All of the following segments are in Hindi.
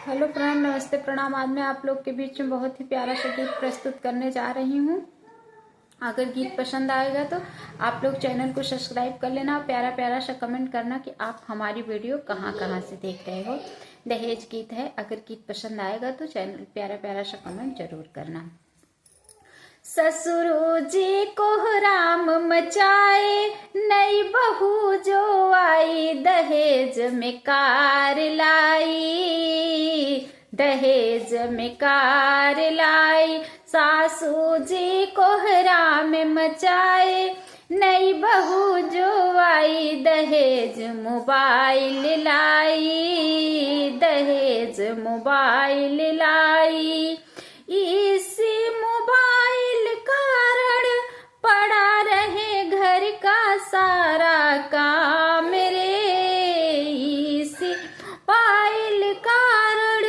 हेलो फ्रेंड, नमस्ते, प्रणाम। आज मैं आप लोग के बीच में बहुत ही प्यारा सा गीत प्रस्तुत करने जा रही हूँ। अगर गीत पसंद आएगा तो आप लोग चैनल को सब्सक्राइब कर लेना। प्यारा प्यारा सा कमेंट करना कि आप हमारी वीडियो कहाँ कहाँ से देख रहे हो। दहेज गीत है। अगर गीत पसंद आएगा तो चैनल प्यारा प्यारा सा कमेंट जरूर करना। ससुरो जी को राम मचाए, नई बहू जो आई दहेज में कार लाई, दहेज में कार लाई। सासू जी को राम मचाए, नई बहू जो आई दहेज मोबाइल लाई, दहेज मोबाइल लाई। इसी मोबाइल कारण पड़ा रहे घर का सारा काम रे, इसी मोबाइल कारण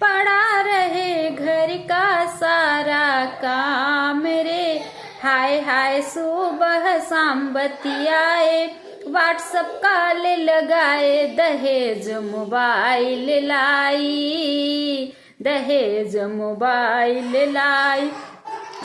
पड़ा रहे घर का सारा काम रे। हाय हाय सुबह शाम बतियाए, व्हाट्सएप कॉल लगाए, दहेज मोबाइल लाई, दहेज मोबाइल लाई।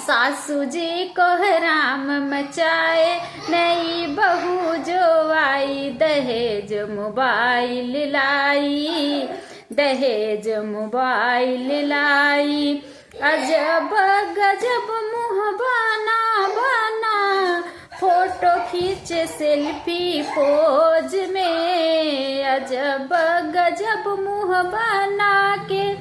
सासू जी को राम मचाए, नई बहू जो आई दहेज मोबाइल लाई, दहेज मोबाइल लाई। अजब गजब मुँह बना बना, फोटो खींचे सेल्फी पोज में, अजब गजब मुँह बना के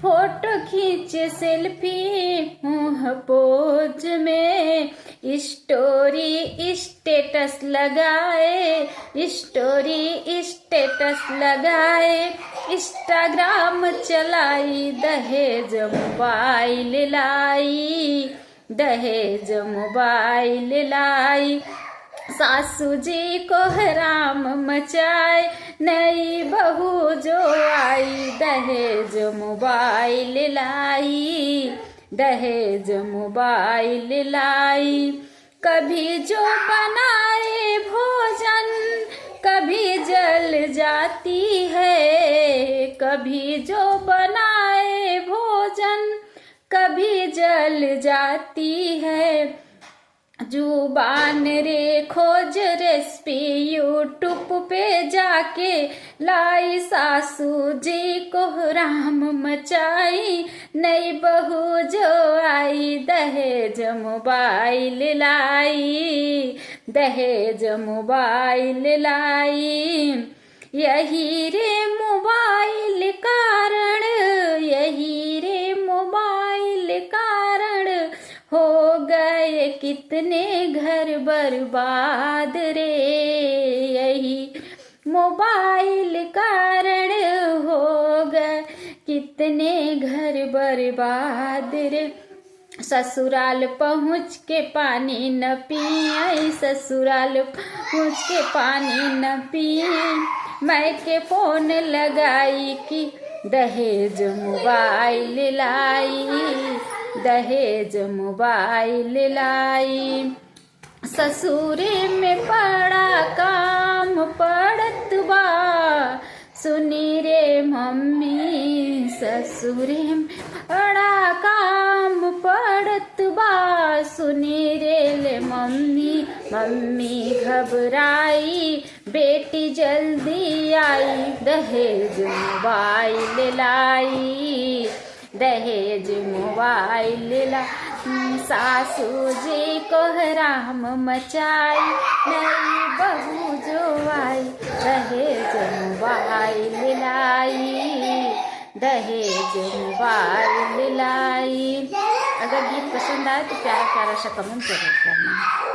फोटो खींचे सेल्फी मुँह पोज में। स्टोरी स्टेटस लगाए, स्टोरी स्टेटस लगाए, इंस्टाग्राम चलाई, दहेज मोबाइल लाई, दहेज मोबाइल लाई। सासू जी को राम मचाए, नई बहू जो आई दहेज मोबाइल लाई, दहेज मोबाइल लाई। कभी जो बनाए भोजन कभी जल जाती है, कभी जो बनाए भोजन कभी जल जाती है। जुबान रे खोज रेसिपी यूट्यूब पे जाके लाई, सासू जी को राम मचाई, नई बहू जो आई दहेज मोबाइल लाई, दहेज मोबाइल लाई। यही रे मोबाइल कारण, यही रे मोबाइल कारण हो गए कितने घर बर्बाद रे, यही मोबाइल कारण हो गए कितने घर बर्बाद रे। ससुराल पहुँच के पानी न पिए, ससुराल पहुँच के पानी न पिए, मैं के फोन लगाई कि दहेज मोबाइल लाई, दहेज मोबाइल लाई। ससुरे में बड़ा काम पड़त बा, सुनी रे मम्मी, ससुरे में बड़ा काम पड़त बा, सुनी रे ले मम्मी। मम्मी घबराई, बेटी जल्दी आई, दहेज मोबाइल लाई, दहेज मोबाइल लाई। सासू जी को राम मचाई, नई बहू जो आई दहेज मोबाइल लाई, दहेज मोबाइल लाई। अगर गीत पसंद आए तो प्यारा प्यारा सा कमेंट जरूर करना।